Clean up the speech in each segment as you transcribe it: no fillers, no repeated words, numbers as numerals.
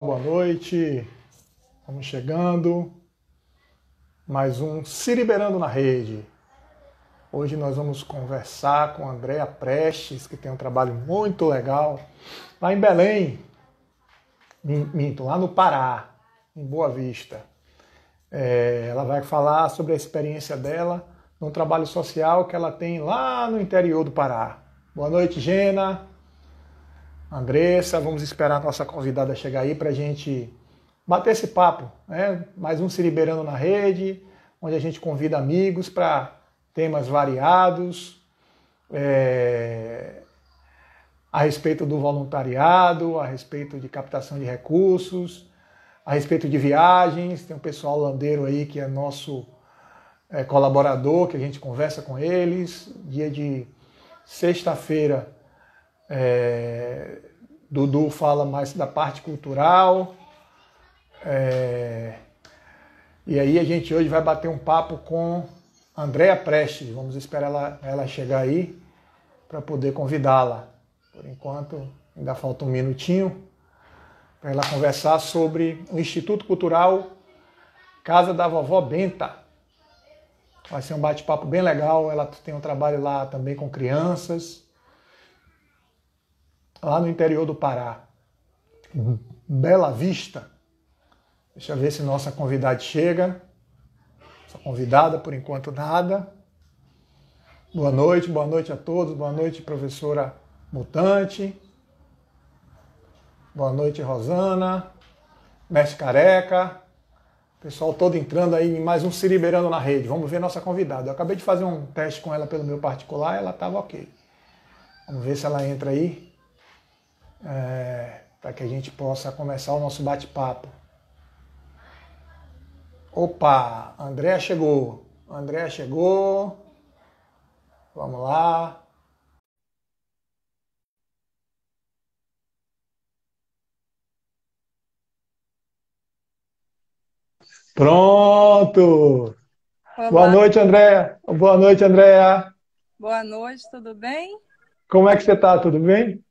Boa noite, vamos chegando. Mais um Ciriberando na Rede. Hoje nós vamos conversar com a Andréa Prestes, que tem um trabalho muito legal lá em Belém, minto, lá no Pará, em Boa Vista. Ela vai falar sobre a experiência dela num trabalho social que ela tem lá no interior do Pará. Boa noite, Gena. Andressa, vamos esperar a nossa convidada chegar aí para a gente bater esse papo, né? Mais um Ciriberando na Rede, onde a gente convida amigos para temas variados, a respeito do voluntariado, a respeito de captação de recursos, a respeito de viagens. Tem um pessoal holandeiro aí que é nosso colaborador, que a gente conversa com eles. Dia de sexta-feira, Dudu fala mais da parte cultural. E aí a gente hoje vai bater um papo com Andréa Prestes. Vamos esperar ela chegar aí para poder convidá-la. Por enquanto, ainda falta um minutinho para ela conversar sobre o Instituto Cultural Casa da Vovó Benta. Vai ser um bate-papo bem legal. Ela tem um trabalho lá também com crianças, lá no interior do Pará, Bela Vista. Deixa eu ver se nossa convidada chega. Nossa convidada, por enquanto, nada. Boa noite a todos. Boa noite, professora Mutante. Boa noite, Rosana. Mestre Careca. Pessoal todo entrando aí em mais um Ciriberando na Rede. Vamos ver nossa convidada. Eu acabei de fazer um teste com ela pelo meu particular, ela estava ok. Vamos ver se ela entra aí, para que a gente possa começar o nosso bate-papo. Opa, Andréa chegou. Andréa chegou. Vamos lá. Pronto. Boa Olá, noite, Andréa. Boa noite, Andréa. boa noite, tudo bem? Como é que você está? Tudo bem?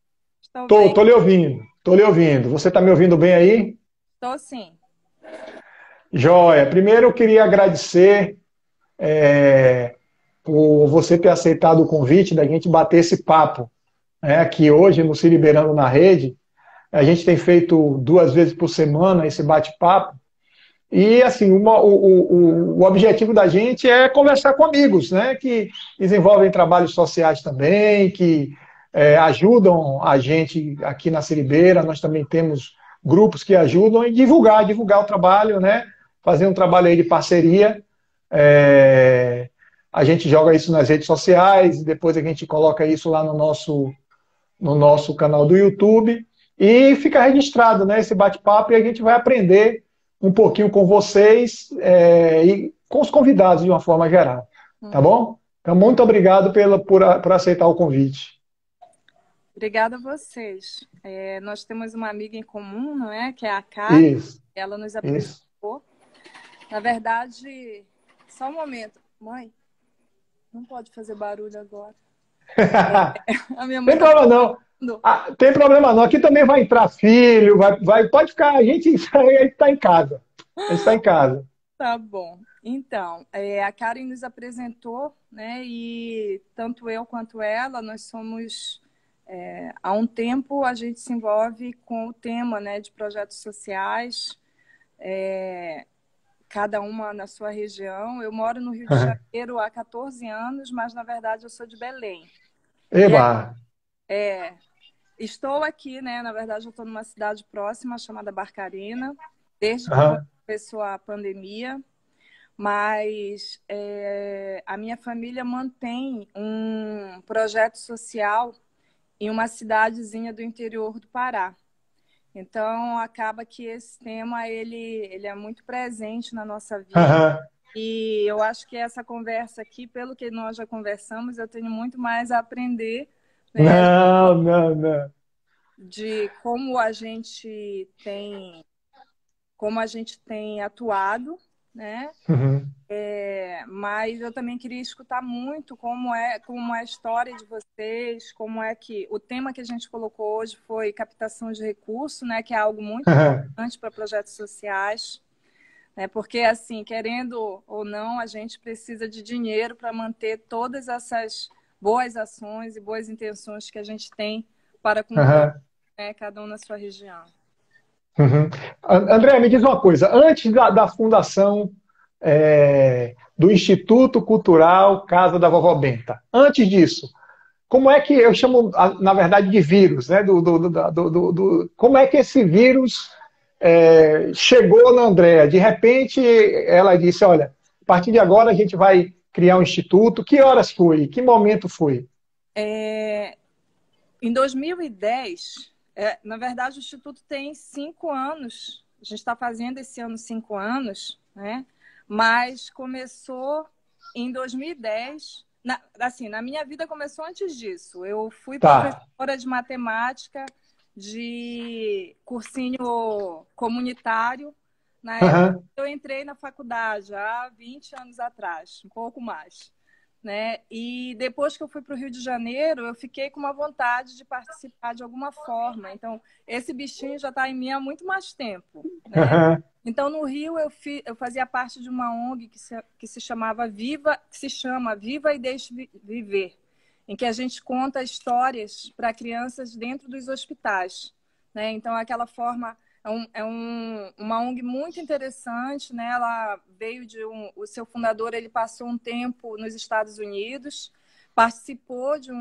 Estou Tô, bem, tô lhe ouvindo. Tô lhe ouvindo. Você está me ouvindo bem aí? estou sim. Joia. Primeiro eu queria agradecer por você ter aceitado o convite da gente bater esse papo, né, aqui hoje no Se Liberando na Rede. A gente tem feito 2 vezes por semana esse bate-papo. E, assim, o objetivo da gente é conversar com amigos, né, que desenvolvem trabalhos sociais também, que ajudam a gente aqui na Siribeira. Nós também temos grupos que ajudam e divulgar o trabalho, né, fazer um trabalho aí de parceria. É, a gente joga isso nas redes sociais, depois a gente coloca isso lá no nosso canal do YouTube e fica registrado, né, esse bate-papo, e a gente vai aprender um pouquinho com vocês e com os convidados de uma forma geral. Tá Uhum. bom? Então, muito obrigado por aceitar o convite. Obrigada a vocês. Nós temos uma amiga em comum, não é? Que é a Karen. Isso, Ela nos isso. apresentou. Na verdade, só um momento. Mãe, não pode fazer barulho agora. A minha mãe Tem está problema não. falando. Ah, tem problema não. Aqui também vai entrar filho, pode ficar. A gente está em casa. A gente está em casa. Tá bom. Então, a Karen nos apresentou, né? E tanto eu quanto ela, nós somos. Há um tempo a gente se envolve com o tema, né, de projetos sociais, cada uma na sua região. Eu moro no Rio de Janeiro há 14 anos, mas na verdade eu sou de Belém. E Eba. é, estou aqui, né? Na verdade, eu estou numa cidade próxima chamada Barcarena, desde que Aham. começou a pandemia. Mas a minha família mantém um projeto social em uma cidadezinha do interior do Pará. Então, acaba que esse tema ele é muito presente na nossa vida. Aham. E eu acho que essa conversa aqui, pelo que nós já conversamos, eu tenho muito mais a aprender, né, Não, não, não. de como a gente tem atuado, né? Uhum. Mas eu também queria escutar muito como é a história de vocês, como é que o tema que a gente colocou hoje foi captação de recursos, né? Que é algo muito importante para projetos sociais, né? Porque, assim, querendo ou não, a gente precisa de dinheiro para manter todas essas boas ações e boas intenções que a gente tem para cumprir, Uhum. né? Cada um na sua região. Uhum. André, me diz uma coisa. Antes da fundação do Instituto Cultural Casa da Vovó Benta, antes disso, como é que eu chamo, na verdade, de vírus, né? Como é que esse vírus chegou na Andréa? De repente, ela disse: olha, a partir de agora a gente vai criar um instituto. Que horas foi? Que momento foi? Em 2010, na verdade, o Instituto tem 5 anos. A gente está fazendo esse ano 5 anos, né? Mas começou em 2010. Assim, na minha vida começou antes disso. Eu fui Tá. professora de matemática de cursinho comunitário na época Uhum. que eu entrei na faculdade, há 20 anos atrás, um pouco mais, né? E depois que eu fui para o Rio de Janeiro, eu fiquei com uma vontade de participar de alguma forma. Então, esse bichinho já está em mim há muito mais tempo, né? Uhum. Então, no Rio, eu fazia parte de uma ONG que se chamava Viva, que se chama Viva e Deixe Viver, em que a gente conta histórias para crianças dentro dos hospitais, né? Então, aquela forma uma ONG muito interessante, né? Ela veio o seu fundador, ele passou um tempo nos Estados Unidos, participou de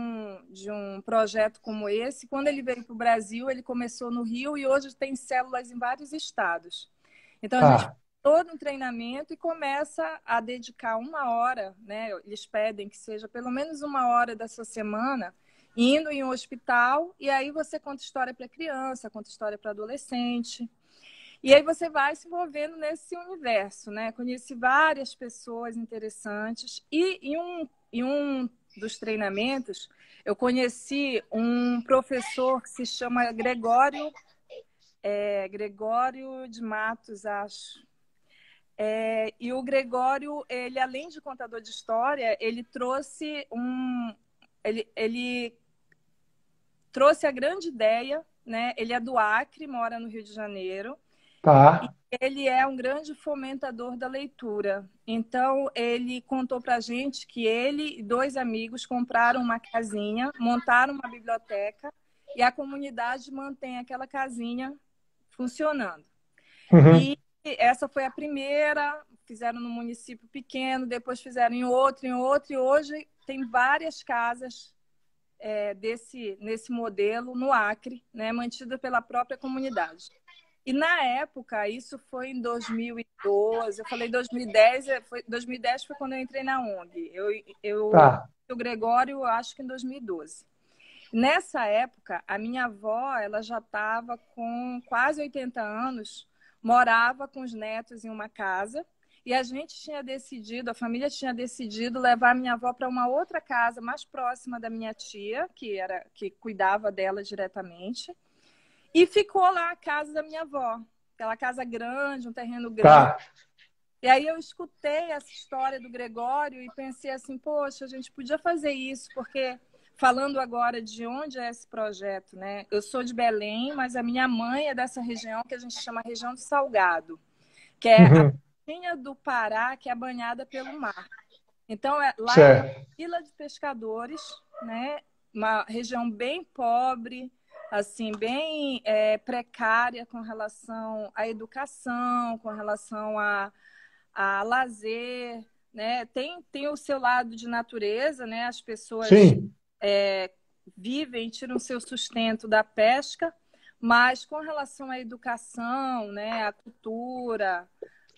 um projeto como esse. Quando ele veio para o Brasil, ele começou no Rio e hoje tem células em vários estados. Então, a gente faz Tá. todo um treinamento e começa a dedicar 1 hora, né? Eles pedem que seja pelo menos 1 hora da sua semana indo em um hospital, e aí você conta história para criança, conta história para adolescente. E aí você vai se envolvendo nesse universo, né? Conheci várias pessoas interessantes e em um dos treinamentos eu conheci um professor que se chama Gregório de Matos, acho. E o Gregório, ele além de contador de história, ele trouxe a grande ideia, né? Ele é do Acre, mora no Rio de Janeiro. Tá. Ele é um grande fomentador da leitura. Então, ele contou para a gente que ele e 2 amigos compraram uma casinha, montaram uma biblioteca e a comunidade mantém aquela casinha funcionando. Uhum. E essa foi a primeira, fizeram num município pequeno, depois fizeram em outro, e hoje tem várias casas nesse modelo no Acre, né, mantida pela própria comunidade. E na época, isso foi em 2012, eu falei 2010, 2010 foi quando eu entrei na ONG. Tá. O Gregório, acho que em 2012. Nessa época, a minha avó, ela já estava com quase 80 anos, morava com os netos em uma casa, e a família tinha decidido levar a minha avó para uma outra casa mais próxima da minha tia, que cuidava dela diretamente. E ficou lá a casa da minha avó, aquela casa grande, um terreno grande. Tá. E aí eu escutei essa história do Gregório e pensei assim, poxa, a gente podia fazer isso, porque falando agora de onde é esse projeto, né? Eu sou de Belém, mas a minha mãe é dessa região que a gente chama região do Salgado, que é a Uhum. pontinha do Pará que é banhada pelo mar. Então, lá é uma Certo. vila de pescadores, né? Uma região bem pobre, assim, bem precária com relação à educação, com relação a lazer, né? Tem o seu lado de natureza, né? As pessoas Sim. vivem, tiram seu sustento da pesca, mas com relação à educação, né? À cultura,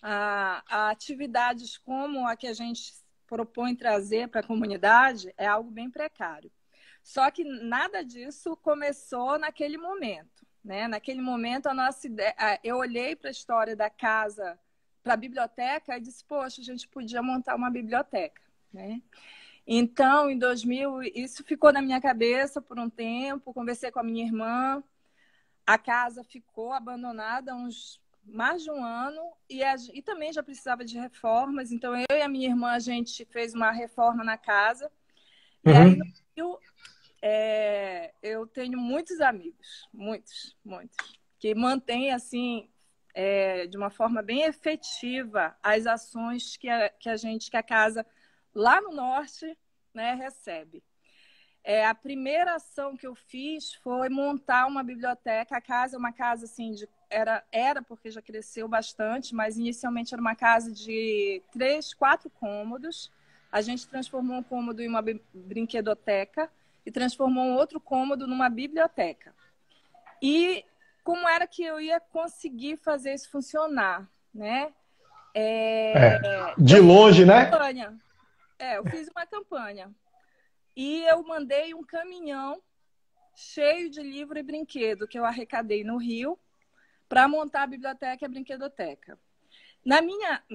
a atividades como a que a gente propõe trazer para a comunidade, é algo bem precário. Só que nada disso começou naquele momento, né? Naquele momento, a nossa ideia, eu olhei para a história da casa, para a biblioteca, e disse, poxa, a gente podia montar uma biblioteca, né? Então, em 2000, isso ficou na minha cabeça por um tempo, conversei com a minha irmã, a casa ficou abandonada mais de um ano, e também já precisava de reformas. Então, eu e a minha irmã, a gente fez uma reforma na casa. E aí, no Uhum. Rio, eu tenho muitos amigos, muitos, muitos, que mantêm, assim, de uma forma bem efetiva as ações que a casa lá no norte, né, recebe. A primeira ação que eu fiz foi montar uma biblioteca. A casa é uma casa assim era porque já cresceu bastante, mas inicialmente era uma casa de 3, 4 cômodos. A gente transformou um cômodo em uma brinquedoteca e transformou um outro cômodo numa biblioteca. E como era que eu ia conseguir fazer isso funcionar, né? É. De Eu fiz longe, uma né? campanha. Eu fiz uma campanha. E eu mandei um caminhão cheio de livro e brinquedo que eu arrecadei no Rio para montar a biblioteca e a brinquedoteca. Na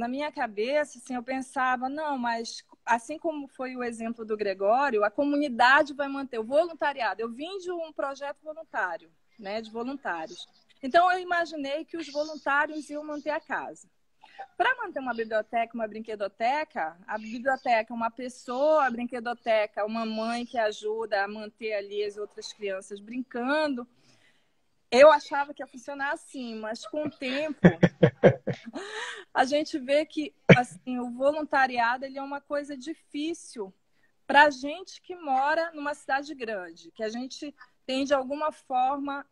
minha cabeça, assim, eu pensava, não, mas assim como foi o exemplo do Gregório, a comunidade vai manter o voluntariado. Eu vim de um projeto voluntário, né, de voluntários. Então, eu imaginei que os voluntários iam manter a casa. Para manter uma biblioteca, uma brinquedoteca, a biblioteca é uma pessoa, a brinquedoteca é uma mãe que ajuda a manter ali as outras crianças brincando. Eu achava que ia funcionar assim, mas com o tempo a gente vê que assim, o voluntariado ele é uma coisa difícil para a gente que mora numa cidade grande, que a gente tem de alguma forma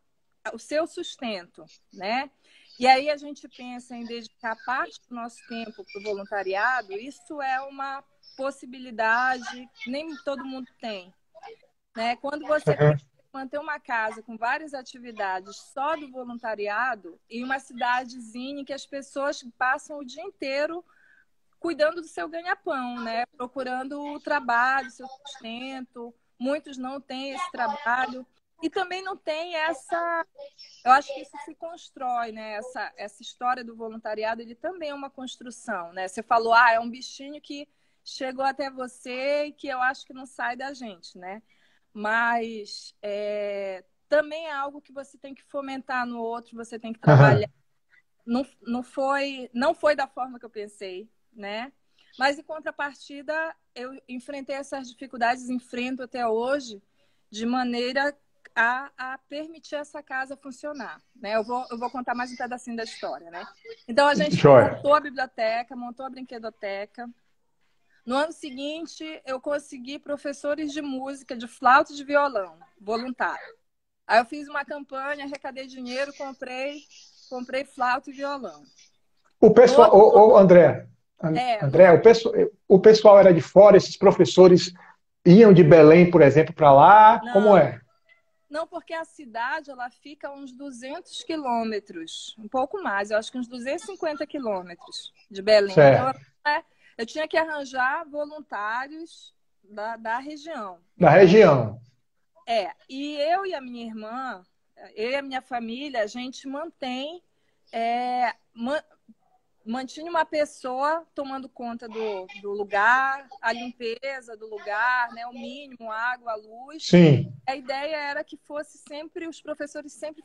o seu sustento, né? E aí a gente pensa em dedicar parte do nosso tempo para o voluntariado, isso é uma possibilidade, nem todo mundo tem, né? Quando você Uhum. pensa em manter uma casa com várias atividades só do voluntariado, em uma cidadezinha em que as pessoas passam o dia inteiro cuidando do seu ganha-pão, né? Procurando o trabalho, seu sustento. Muitos não têm esse trabalho. E também não tem essa. Eu acho que isso se constrói, né? Essa história do voluntariado, ele também é uma construção, né? Você falou, é um bichinho que chegou até você e que eu acho que não sai da gente, né? Mas também é algo que você tem que fomentar no outro, você tem que trabalhar. Uhum. Não foi da forma que eu pensei, né? Mas, em contrapartida, eu enfrentei essas dificuldades, enfrento até hoje, de maneira a permitir essa casa funcionar, né? Eu vou contar mais um pedacinho da história, né? Então, a gente Joia. montou a biblioteca, montou a brinquedoteca. No ano seguinte, eu consegui professores de música, de flauta e de violão, voluntário. Aí eu fiz uma campanha, arrecadei dinheiro, comprei flauta e violão. O No pessoal, outro, André, no André, o pessoal era de fora, esses professores iam de Belém, por exemplo, para lá, como Não, é? não, porque a cidade ela fica a uns 200 quilômetros, um pouco mais, eu acho que uns 250 quilômetros de Belém. Então, Certo. eu tinha que arranjar voluntários da região. Da região. E eu e a minha irmã, eu e a minha família, a gente é, ma- mantinha uma pessoa tomando conta do lugar, a limpeza do lugar, né, o mínimo, água, luz. Sim. A ideia era que os professores sempre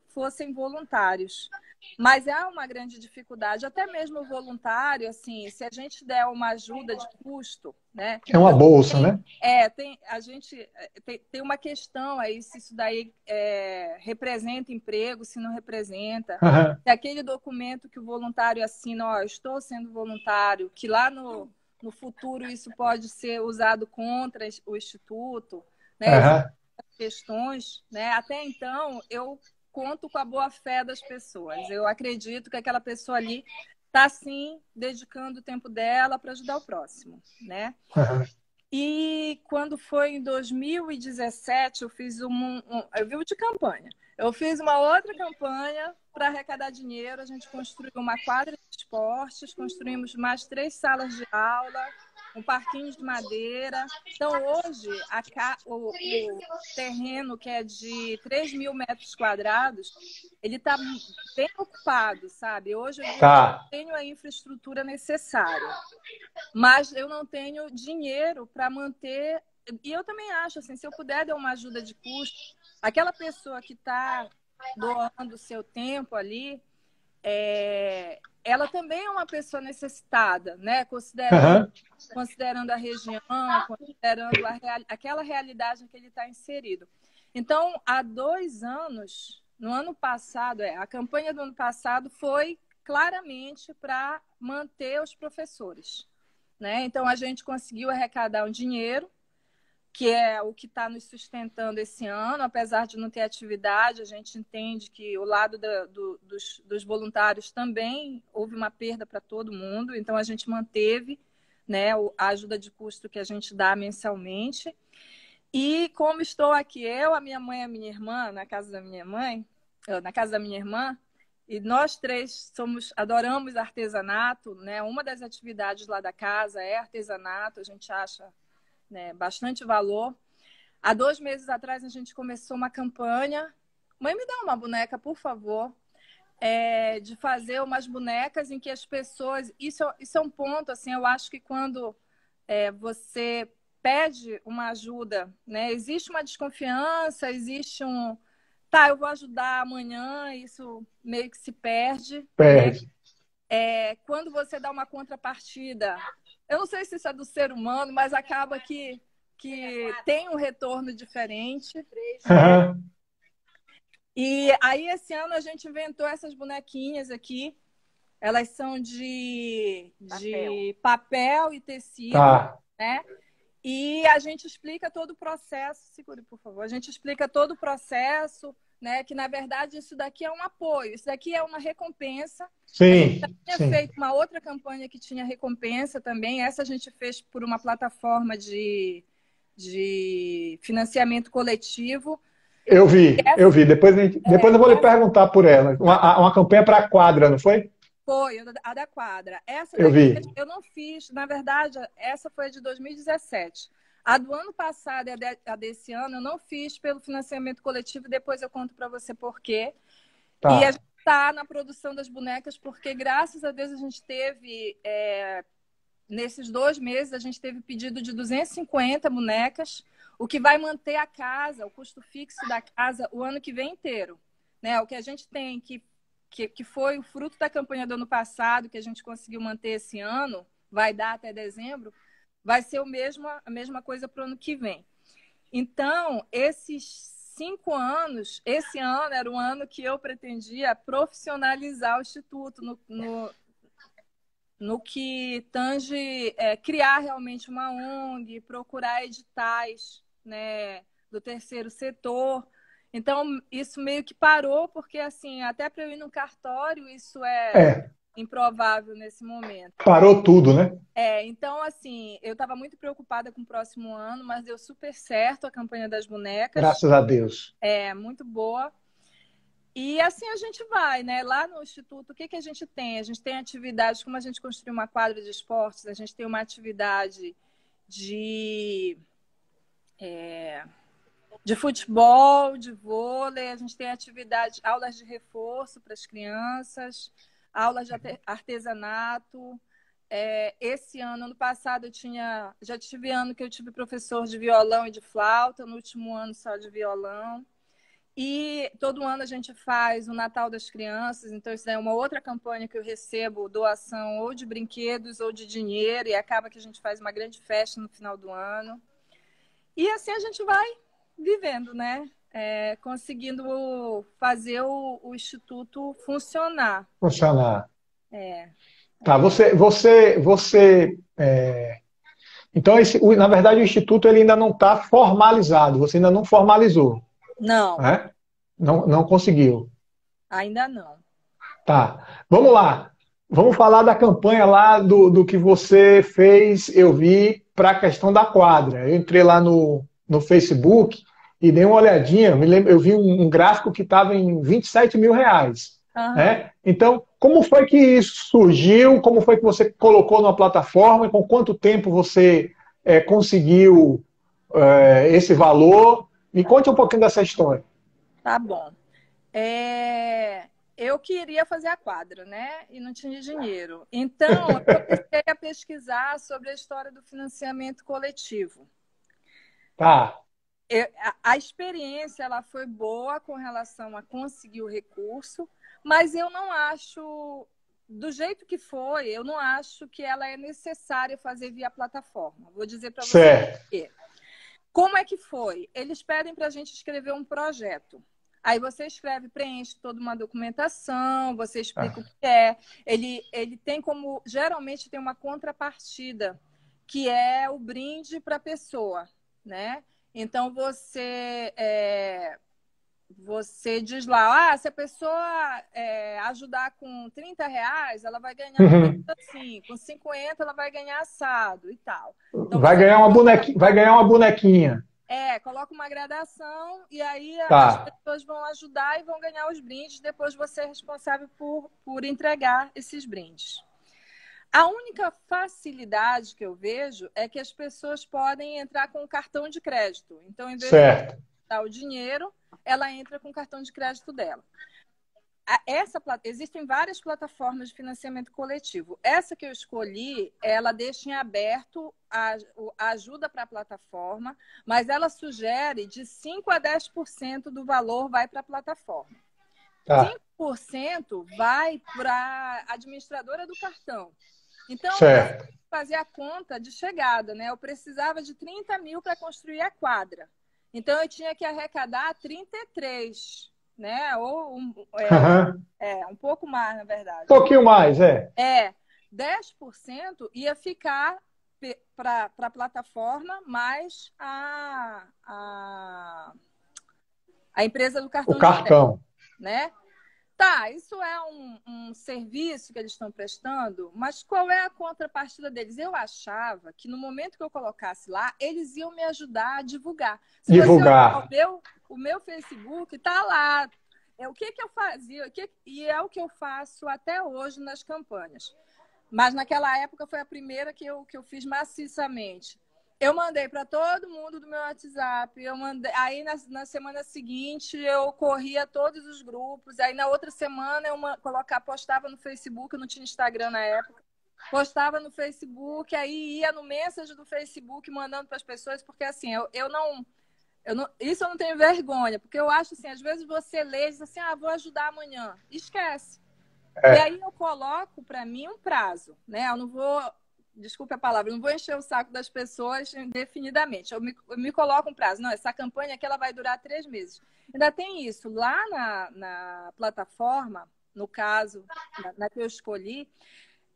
fossem voluntários. Mas é uma grande dificuldade, até mesmo o voluntário, assim, se a gente der uma ajuda de custo, né? É uma bolsa, né? A gente tem uma questão aí, se isso daí representa emprego, se não representa. Uhum. Se aquele documento que o voluntário assina, eu estou sendo voluntário, que lá no futuro isso pode ser usado contra o Instituto, né? Existem Uhum. questões, né? Até então, eu conto com a boa-fé das pessoas. Eu acredito que aquela pessoa ali está, sim, dedicando o tempo dela para ajudar o próximo, né? Uhum. E quando foi em 2017, eu fiz eu vivo de campanha. Eu fiz uma outra campanha para arrecadar dinheiro. A gente construiu uma quadra de esportes, construímos mais 3 salas de aula, um parquinho de madeira. Então, hoje, o terreno, que é de 3.000 metros quadrados, ele está bem ocupado, sabe? Hoje eu digo que Tá. tenho a infraestrutura necessária, mas eu não tenho dinheiro para manter. E eu também acho, assim, se eu puder dar uma ajuda de custo, aquela pessoa que está doando o seu tempo ali, ela também é uma pessoa necessitada, né? Aham. Considerando a região, considerando aquela realidade em que ele está inserido. Então, há 2 anos, no ano passado, a campanha do ano passado foi claramente para manter os professores, né? Então, a gente conseguiu arrecadar um dinheiro, que é o que está nos sustentando esse ano, apesar de não ter atividade, a gente entende que o lado dos voluntários também houve uma perda para todo mundo, então a gente manteve, né, a ajuda de custo que a gente dá mensalmente. E como estou aqui, eu, a minha mãe e a minha irmã, na casa da minha mãe, na casa da minha irmã, e nós três adoramos artesanato, né? Uma das atividades lá da casa é artesanato, a gente acha, né, bastante valor. Há 2 meses atrás a gente começou uma campanha. Mãe, me dá uma boneca, por favor. De fazer umas bonecas em que as pessoas. Isso é um ponto, assim, eu acho que quando você pede uma ajuda, né? Existe uma desconfiança, existe um. Tá, eu vou ajudar amanhã, isso meio que se perde, né? Perde. Quando você dá uma contrapartida, eu não sei se isso é do ser humano, mas acaba que tem um retorno diferente, né? Aham. E aí, esse ano, a gente inventou essas bonequinhas aqui. Elas são de papel e tecido, Tá. né? E a gente explica todo o processo. Segure, por favor. A gente explica todo o processo, né? Que, na verdade, isso daqui é um apoio. Isso daqui é uma recompensa. A gente já Sim, tinha sim. feito uma outra campanha que tinha recompensa também. Essa a gente fez por uma plataforma de financiamento coletivo. Eu Essa, vi. Depois eu vou lhe essa perguntar por ela. Uma campanha para a quadra, não foi? foi a da quadra. Essa Eu daqui vi. eu não fiz, na verdade, essa foi a de 2017. A do ano passado e a desse ano eu não fiz pelo financiamento coletivo, depois eu conto para você por quê. E a Tá. gente está na produção das bonecas porque, graças a Deus, a gente teve, nesses 2 meses, a gente teve pedido de 250 bonecas, o que vai manter a casa, o custo fixo da casa, o ano que vem inteiro. Né? O que a gente tem que foi o fruto da campanha do ano passado, que a gente conseguiu manter esse ano, vai dar até dezembro, vai ser a mesma coisa para o ano que vem. Então, esses 5 anos, esse ano era um ano que eu pretendia profissionalizar o Instituto no que tange criar realmente uma ONG, procurar editais, né, do terceiro setor. Então, isso meio que parou, porque, assim, até para eu ir no cartório, isso é É, improvável nesse momento. parou tudo, né? Então, assim, eu estava muito preocupada com o próximo ano, mas deu super certo a campanha das bonecas, Graças a Deus. muito boa. E assim a gente vai, né? Lá no Instituto, o que a gente tem? A gente tem atividades, como a gente construiu uma quadra de esportes, a gente tem uma atividade de, de futebol, de vôlei, a gente tem atividade, aulas de reforço para as crianças, aulas de artesanato. Esse ano passado, já tive ano que eu tive professor de violão e de flauta, no último ano só de violão. E todo ano a gente faz o Natal das Crianças, então isso é uma outra campanha que eu recebo doação ou de brinquedos ou de dinheiro, e acaba que a gente faz uma grande festa no final do ano. E assim a gente vai vivendo, né? Conseguindo fazer o Instituto funcionar. Funcionar. É, Tá, então, na verdade, o Instituto ele ainda não está formalizado, você ainda não formalizou, não, né? Não, não conseguiu. ainda não. Tá, vamos lá. Vamos falar da campanha lá do que você fez, eu vi, para a questão da quadra. Eu entrei lá no Facebook e dei uma olhadinha, me lembro, eu vi um gráfico que estava em R$ 27.000. Aham. Né? Então, como foi que isso surgiu? Como foi que você colocou numa plataforma? E com quanto tempo você conseguiu esse valor? Me conte um pouquinho dessa história. Tá bom. Eu queria fazer a quadra, né? E não tinha dinheiro. Então, eu comecei a pesquisar sobre a história do financiamento coletivo. Tá, A experiência ela foi boa com relação a conseguir o recurso, mas eu não acho, do jeito que foi, eu não acho que ela é necessária fazer via plataforma. Vou dizer para você por Certo. quê. Como é que foi? Eles pedem para a gente escrever um projeto. Aí você escreve, preenche toda uma documentação, você explica o que é. Ele tem como, geralmente tem uma contrapartida, que é o brinde para a pessoa, né? Então você diz lá, se a pessoa ajudar com R$ 30, ela vai ganhar um brinde Uhum. assim, com 50 ela vai ganhar assado e tal. Então Vai você ganhar uma bonequinha, vai ganhar uma bonequinha. coloca uma gradação e aí as Tá. pessoas vão ajudar e vão ganhar os brindes. Depois você é responsável por entregar esses brindes. A única facilidade que eu vejo é que as pessoas podem entrar com o cartão de crédito. Então, em vez dela Certo. dar o dinheiro, ela entra com o cartão de crédito dela. Existem várias plataformas de financiamento coletivo. Essa que eu escolhi, ela deixa em aberto a ajuda para a plataforma, mas ela sugere de 5 a 10% do valor vai para a plataforma. Tá. 5% vai para a administradora do cartão. Então, eu Certo. fazia a conta de chegada, né? Eu precisava de 30 mil para construir a quadra. Então, eu tinha que arrecadar 33, né? Ou Aham. um pouco mais, na Um verdade. pouquinho mais, é. 10% ia ficar para a plataforma mais a empresa do O cartão de crédito, cartão. né? Tá, isso é um serviço que eles estão prestando, mas qual é a contrapartida deles? Eu achava que no momento que eu colocasse lá, eles iam me ajudar a divulgar. Se você olhar Divulgar. o meu Facebook, tá lá. O que eu fazia, e é o que eu faço até hoje nas campanhas. Mas naquela época foi a primeira que eu fiz maciçamente. Eu mandei para todo mundo do meu WhatsApp. Aí na semana seguinte eu corria todos os grupos. Aí na outra semana eu postava no Facebook, eu não tinha Instagram na época. Postava no Facebook, aí ia no Messenger do Facebook mandando para as pessoas, porque assim, isso eu não tenho vergonha, porque eu acho assim, às vezes você lê e diz assim, vou ajudar amanhã. Esquece. E É. aí eu coloco para mim um prazo, né? Eu não vou, desculpe a palavra, eu não vou encher o saco das pessoas indefinidamente. Eu me coloco um prazo. Não, essa campanha aqui ela vai durar 3 meses. Ainda tem isso. Lá na plataforma, no caso, na que eu escolhi,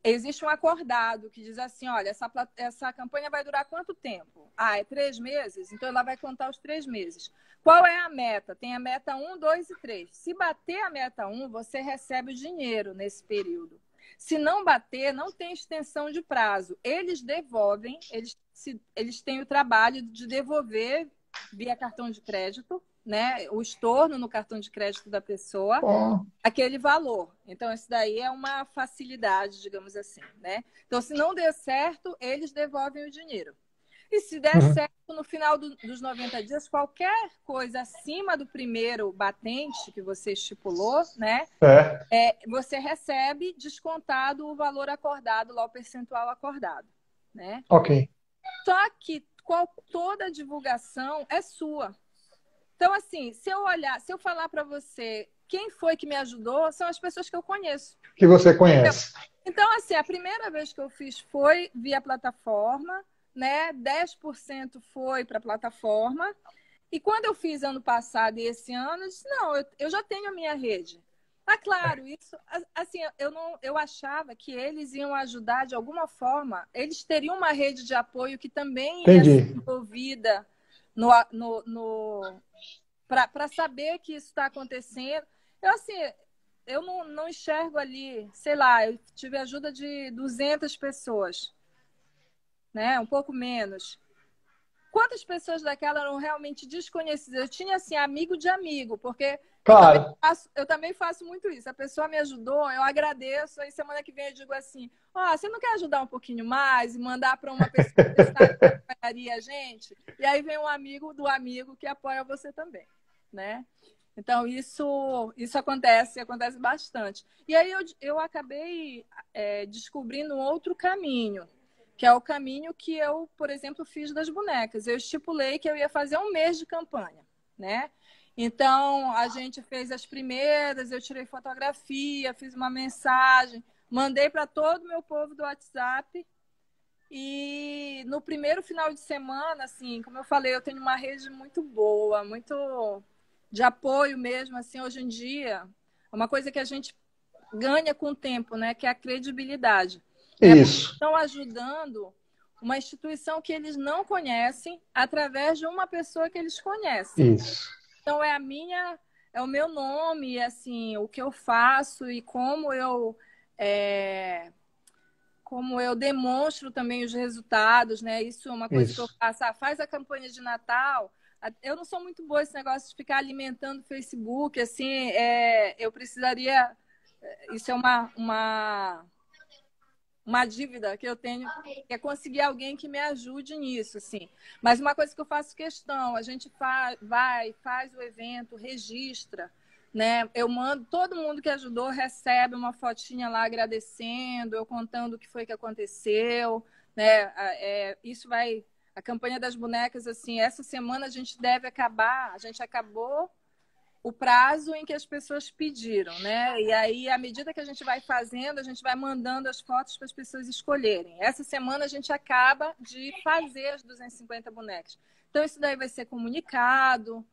existe um acordado que diz assim, olha, essa campanha vai durar quanto tempo? É 3 meses? Então ela vai contar os 3 meses. Qual é a meta? Tem a meta 1, 2 e 3. Se bater a meta 1, você recebe o dinheiro nesse período. Se não bater, não tem extensão de prazo. Eles devolvem, eles têm o trabalho de devolver via cartão de crédito, né? O estorno no cartão de crédito da pessoa, Ó, aquele valor. Então, isso daí é uma facilidade, digamos assim, né? Então, se não der certo, eles devolvem o dinheiro. E se der uhum. certo, no final dos 90 dias, qualquer coisa acima do primeiro batente que você estipulou, né? É. Você recebe descontado o valor acordado, lá o percentual acordado, né? Ok. Só que toda a divulgação é sua. Então, assim, se eu falar para você quem foi que me ajudou, são as pessoas que eu conheço. Que você Entendeu? conhece. Então, assim, a primeira vez que eu fiz foi via plataforma, né? 10% foi para a plataforma. E quando eu fiz ano passado e esse ano, eu disse, não, eu já tenho a minha rede. Mas, claro, isso, assim, eu achava que eles iam ajudar de alguma forma, eles teriam uma rede de apoio que também ia ser Entendi. envolvida para saber que isso está acontecendo. Assim, eu não enxergo ali, sei lá, eu tive ajuda de 200 pessoas, né? Um pouco menos. Quantas pessoas daquela eram realmente desconhecidas? Eu tinha, assim, amigo de amigo, porque Claro. eu também faço muito isso. A pessoa me ajudou, eu agradeço, aí semana que vem eu digo assim, você não quer ajudar um pouquinho mais e mandar para uma pessoa que você sabe que apoiaria a gente? E aí vem um amigo do amigo que apoia você também, né? Então, isso acontece bastante. E aí eu acabei descobrindo um outro caminho, que é o caminho que eu, por exemplo, fiz das bonecas. Eu estipulei que eu ia fazer um mês de campanha, né? Então, a gente fez as primeiras, eu tirei fotografia, fiz uma mensagem, mandei para todo o meu povo do WhatsApp. E no primeiro final de semana, assim, como eu falei, eu tenho uma rede muito boa, muito de apoio mesmo, assim, hoje em dia. É uma coisa que a gente ganha com o tempo, né? Que é a credibilidade. Né? Porque Isso, estão ajudando uma instituição que eles não conhecem através de uma pessoa que eles conhecem. isso. Então é o meu nome, assim, o que eu faço e é, como eu demonstro também os resultados, né? Isso é uma coisa que eu Isso. faço. Ah, faz a campanha de Natal. Eu não sou muito boa esse negócio de ficar alimentando o Facebook, assim, eu precisaria. Isso é uma dívida que eu tenho, é conseguir alguém que me ajude nisso, assim. Mas uma coisa que eu faço questão, a gente faz o evento, registra, né? Eu mando, todo mundo que ajudou recebe uma fotinha lá agradecendo, eu contando o que foi que aconteceu, né? Isso vai, a campanha das bonecas, assim, essa semana a gente acabou o prazo em que as pessoas pediram, né? E aí, à medida que a gente vai fazendo, a gente vai mandando as fotos para as pessoas escolherem. Essa semana a gente acaba de fazer as 250 bonecas. Então, isso daí vai ser comunicado.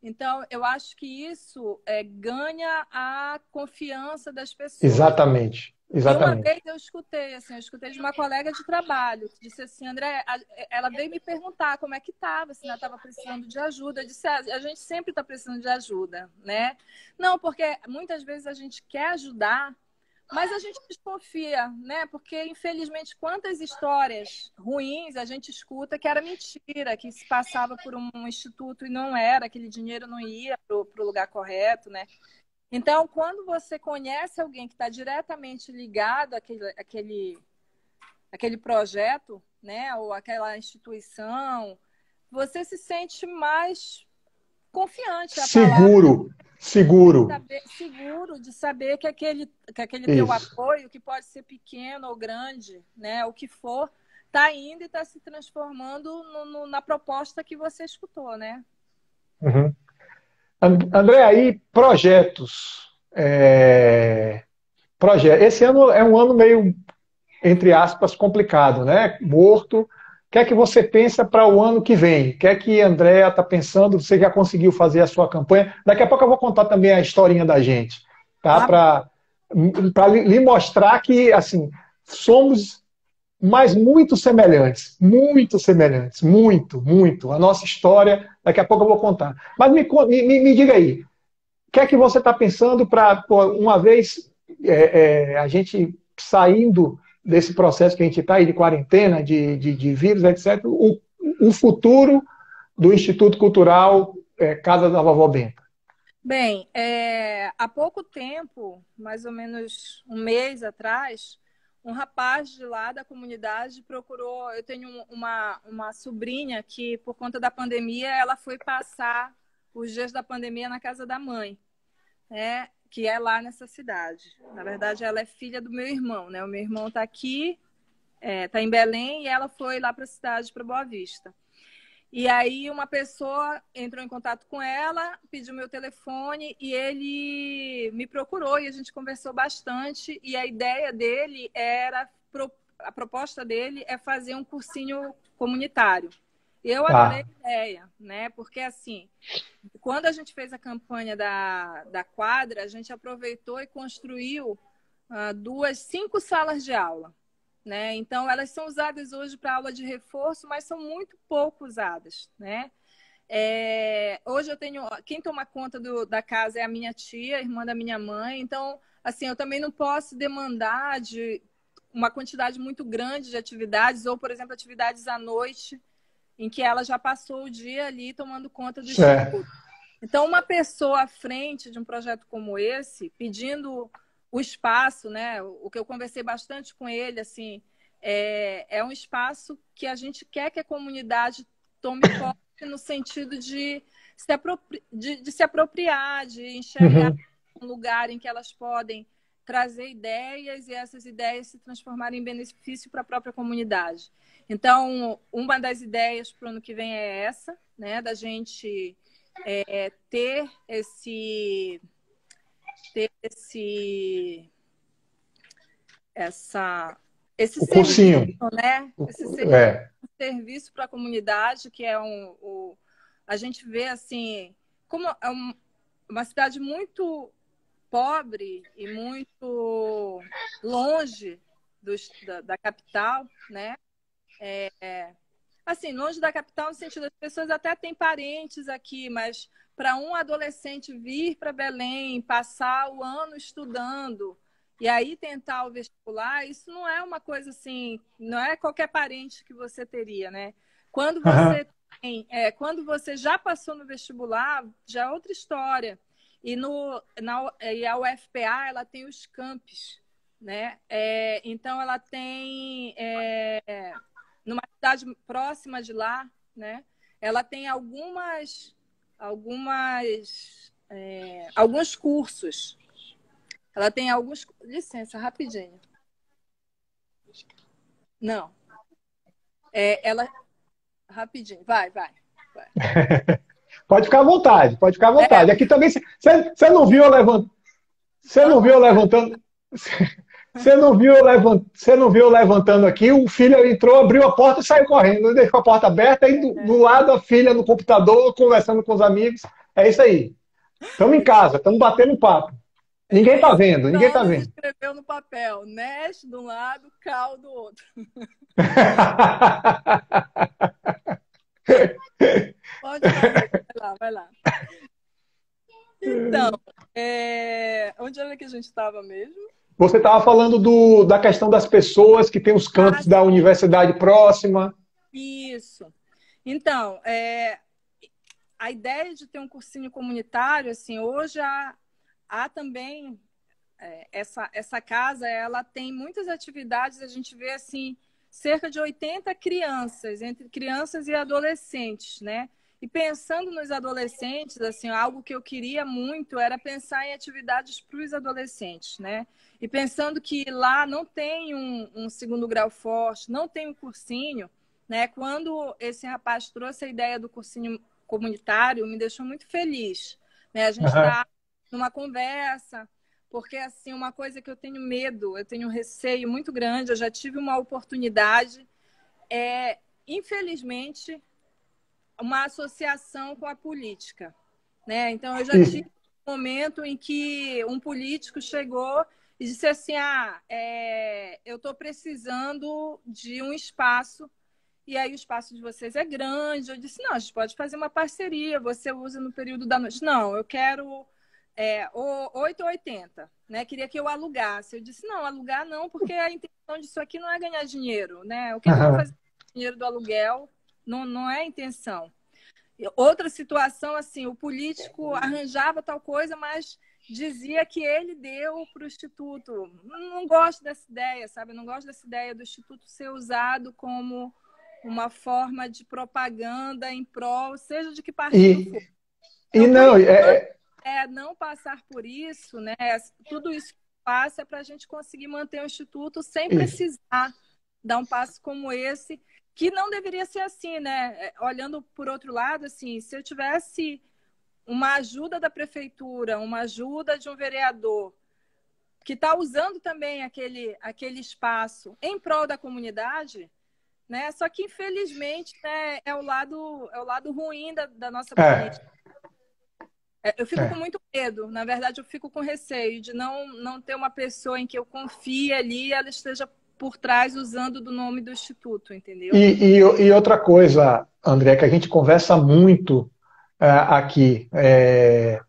Então, eu acho que isso ganha a confiança das pessoas. Exatamente. E uma vez Exatamente. eu escutei, assim, eu escutei de uma colega de trabalho, que disse assim, André, ela veio me perguntar como é que estava, se ela estava precisando de ajuda. Eu disse, a gente sempre está precisando de ajuda, né? Não, porque muitas vezes a gente quer ajudar, mas a gente desconfia, né? Porque, infelizmente, quantas histórias ruins a gente escuta que era mentira, que se passava por um instituto e não era, aquele dinheiro não ia para o lugar correto, né? Então, quando você conhece alguém que está diretamente ligado àquele projeto, né, ou àquela instituição, você se sente mais confiante, a palavra, Seguro, seguro. seguro de saber que aquele teu Isso. apoio, que pode ser pequeno ou grande, né, o que for, está indo e está se transformando na proposta que você escutou, né? Uhum. André, aí projetos. Esse ano é um ano meio, entre aspas, complicado, né? Morto. O que é que você pensa para o ano que vem? O que é que a Andrea está pensando? Você já conseguiu fazer a sua campanha? Daqui a pouco eu vou contar também a historinha da gente, tá? Tá bom. Para lhe mostrar que assim somos, mas muito semelhantes, muito, muito. A nossa história, daqui a pouco eu vou contar. Mas me diga aí, o que é que você está pensando para, uma vez a gente saindo desse processo que a gente está aí de quarentena, de vírus, etc., o futuro do Instituto Cultural Casa da Vovó Benta? Bem, há pouco tempo, mais ou menos um mês atrás, um rapaz de lá da comunidade procurou. Eu tenho uma sobrinha que, por conta da pandemia, ela foi passar os dias da pandemia na casa da mãe, né? Que é lá nessa cidade. Na verdade, ela é filha do meu irmão, né? O meu irmão está aqui, está em Belém, e ela foi lá para a cidade, para Boa Vista. E aí uma pessoa entrou em contato com ela, pediu meu telefone e ele me procurou e a gente conversou bastante. E a ideia dele a proposta dele é fazer um cursinho comunitário. Eu adorei Tá. a ideia, né? Porque assim, quando a gente fez a campanha da quadra, a gente aproveitou e construiu 5 salas de aula, né? Então, elas são usadas hoje para aula de reforço, mas são muito pouco usadas, né? Hoje eu tenho... Quem toma conta da casa é a minha tia, irmã da minha mãe. Então, assim, eu também não posso demandar de uma quantidade muito grande de atividades, ou, por exemplo, atividades à noite, em que ela já passou o dia ali tomando conta do Certo. instituto. Então, uma pessoa à frente de um projeto como esse, pedindo o espaço, né? O que eu conversei bastante com ele, assim, é um espaço que a gente quer que a comunidade tome posse no sentido de se apropriar, de enxergar Uhum. um lugar em que elas podem trazer ideias e essas ideias se transformarem em benefício para a própria comunidade. Então, uma das ideias para o ano que vem é essa, né? Da gente ter esse esse O cursinho. serviço, né? Esse serviço para a comunidade, que é a gente vê assim, como é uma cidade muito pobre e muito longe da capital, né? Assim, longe da capital no sentido das pessoas até têm parentes aqui, mas para um adolescente vir para Belém, passar o ano estudando e aí tentar o vestibular, isso não é uma coisa assim, não é qualquer parente que você teria, né? Quando você quando você já passou no vestibular, já é outra história. E a UFPA, ela tem os campos, né? Então, ela tem, numa cidade próxima de lá, né? Ela tem alguns cursos. Ela tem alguns... Licença, rapidinho. Não. Ela... Rapidinho. Vai. Pode ficar à vontade, pode ficar à vontade. Aqui também, você não viu eu levantando... Você não viu eu levantando... Você não viu eu levantando aqui, o filho entrou, abriu a porta e saiu correndo. Deixou a porta aberta, aí do lado a filha no computador, conversando com os amigos. É isso aí. Estamos em casa, estamos batendo papo. Ninguém está vendo, ninguém está vendo. Escreveu no papel, Nest de um lado, Cal do outro. Pode fazer, vai lá. Então, onde era que a gente estava mesmo? Você estava falando da questão das pessoas que têm os campos da universidade próxima. Isso. Então, a ideia de ter um cursinho comunitário, assim, hoje há também essa casa, ela tem muitas atividades, a gente vê assim cerca de 80 crianças, entre crianças e adolescentes, né? E pensando nos adolescentes, assim, algo que eu queria muito era pensar em atividades para os adolescentes, né? E pensando que lá não tem um segundo grau forte, não tem um cursinho, né? Quando esse rapaz trouxe a ideia do cursinho comunitário, me deixou muito feliz, né? A gente está numa conversa, porque assim, uma coisa que eu tenho medo, eu tenho um receio muito grande, eu já tive uma oportunidade, infelizmente, uma associação com a política, né? Então, eu já tive um momento em que um político chegou e disse assim, eu estou precisando de um espaço, e aí o espaço de vocês é grande. Eu disse, não, a gente pode fazer uma parceria, você usa no período da noite. Não, eu quero 8 ou 80, né? Queria que eu alugasse. Eu disse, não, alugar não, porque a intenção disso aqui não é ganhar dinheiro, né? O que eu vou fazer com o dinheiro do aluguel não é a intenção. Outra situação, assim, o político arranjava tal coisa, mas dizia que ele deu para o Instituto. Não gosto dessa ideia, sabe? Não gosto dessa ideia do Instituto ser usado como uma forma de propaganda em prol, seja de que partido for. Então, não passar por isso, né? Tudo isso que passa é para a gente conseguir manter o Instituto sem precisar dar um passo como esse, que não deveria ser assim, né? Olhando por outro lado, assim, se eu tivesse uma ajuda da prefeitura, uma ajuda de um vereador que está usando também aquele espaço em prol da comunidade, né? Só que, infelizmente, né, é o lado ruim da nossa política. Eu fico com muito medo, na verdade, eu fico com receio de não ter uma pessoa em que eu confie ali e ela esteja por trás usando do nome do Instituto, entendeu? E outra coisa, André, que a gente conversa muito aqui, é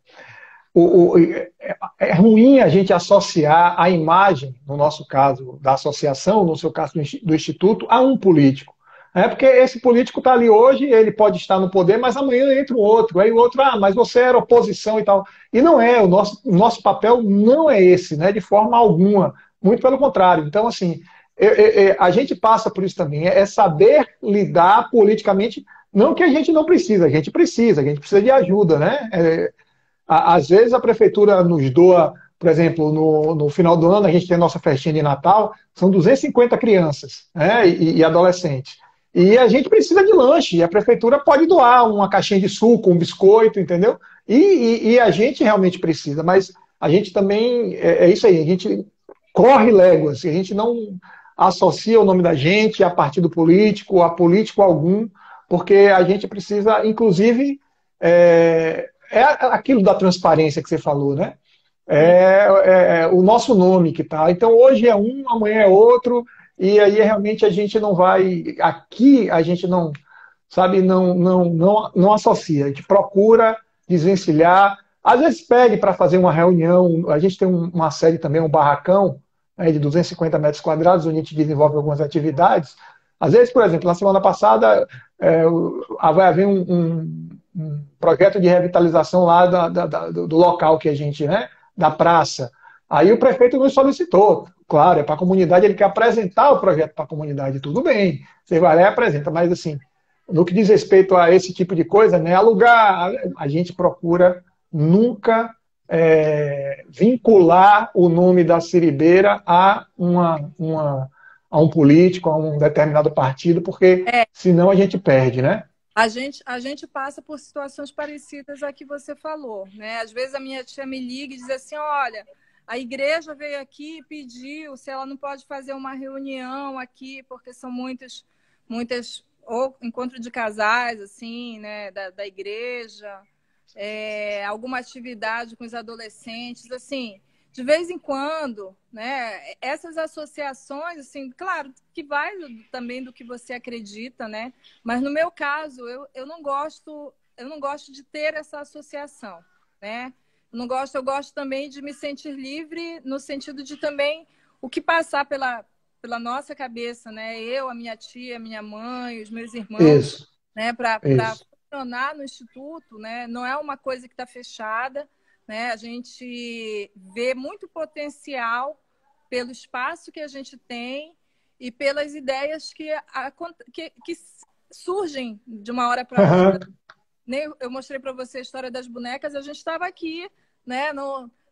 ruim a gente associar a imagem, no nosso caso da associação, no seu caso do Instituto, a um político. Porque esse político está ali hoje, ele pode estar no poder, mas amanhã entra o outro, aí o outro, mas você era oposição e tal. E não é, o nosso papel não é esse, né, de forma alguma, muito pelo contrário. Então, assim, a gente passa por isso também, é saber lidar politicamente, não que a gente não precisa, a gente precisa de ajuda, né? Às vezes a prefeitura nos doa, por exemplo, no final do ano a gente tem a nossa festinha de Natal, são 250 crianças, né, e adolescentes. E a gente precisa de lanche, e a prefeitura pode doar uma caixinha de suco, um biscoito, entendeu? E a gente realmente precisa, mas a gente também, é isso aí, a gente corre léguas, a gente não associa o nome da gente a partido político, a político algum, porque a gente precisa, inclusive, é aquilo da transparência que você falou, né? É o nosso nome que tá. Então hoje é um, amanhã é outro, e aí realmente a gente não vai. Aqui a gente não, sabe, não associa. A gente procura desvencilhar. Às vezes pede para fazer uma reunião. A gente tem uma sede também, um barracão, né, de 250 metros quadrados, onde a gente desenvolve algumas atividades. Às vezes, por exemplo, na semana passada, vai haver um projeto de revitalização lá do local que a gente, né, da praça. Aí o prefeito nos solicitou. Claro, é para a comunidade, ele quer apresentar o projeto para a comunidade, tudo bem. Você vai lá e apresenta, mas assim, no que diz respeito a esse tipo de coisa, né, alugar, a gente procura nunca vincular o nome da siribeira a um político, a um determinado partido, porque É, senão a gente perde, né? a gente passa por situações parecidas a que você falou, né? Às vezes a minha tia me liga e diz assim, olha, a igreja veio aqui e pediu se ela não pode fazer uma reunião aqui, porque são muitas, ou encontro de casais, assim, né, da igreja, alguma atividade com os adolescentes, assim, de vez em quando, né, essas associações, assim, claro, que vai também do que você acredita, né, mas no meu caso, eu não gosto de ter essa associação, né, eu gosto também de me sentir livre no sentido de também o que passar pela nossa cabeça, né, eu, a minha tia, a minha mãe, os meus irmãos, Isso, né, para isso. funcionar no instituto, né? Não é uma coisa que está fechada, né? A gente vê muito potencial pelo espaço que a gente tem e pelas ideias que surgem de uma hora para outra. Eu mostrei para você a história das bonecas, a gente estava aqui, né?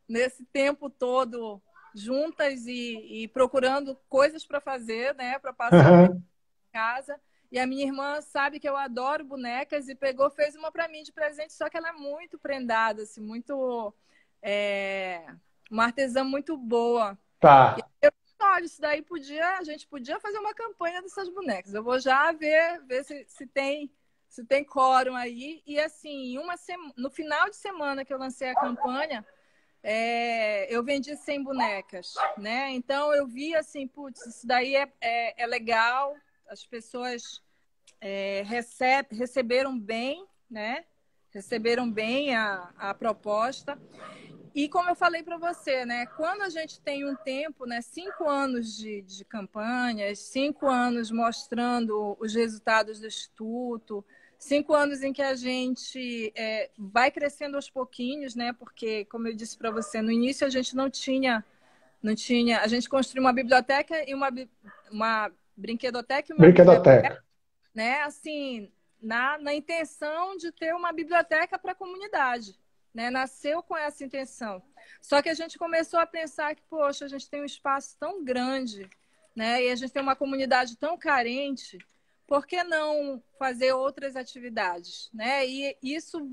Nesse tempo todo juntas e procurando coisas para fazer, né? Para passar o tempo em casa. E a minha irmã sabe que eu adoro bonecas e fez uma para mim de presente, só que ela é muito prendada, assim, é, uma artesã muito boa. E Tá. eu olha, isso daí a gente podia fazer uma campanha dessas bonecas. Eu vou já ver se tem quórum aí. E assim, no final de semana que eu lancei a campanha, eu vendi 100 bonecas, né? Então eu vi assim, putz, isso daí é legal, as pessoas receberam bem, né? Receberam bem a proposta. E como eu falei para você, né? Quando a gente tem um tempo, né? 5 anos de campanhas, 5 anos mostrando os resultados do Instituto, 5 anos em que a gente vai crescendo aos pouquinhos, né? Porque, como eu disse para você, no início a gente não tinha, a gente construiu uma biblioteca e uma brinquedoteca e uma biblioteca, Brinquedoteca. né? Assim, na intenção de ter uma biblioteca para a comunidade, né? Nasceu com essa intenção. Só que a gente começou a pensar que, poxa, a gente tem um espaço tão grande, né? E a gente tem uma comunidade tão carente, por que não fazer outras atividades, né? E isso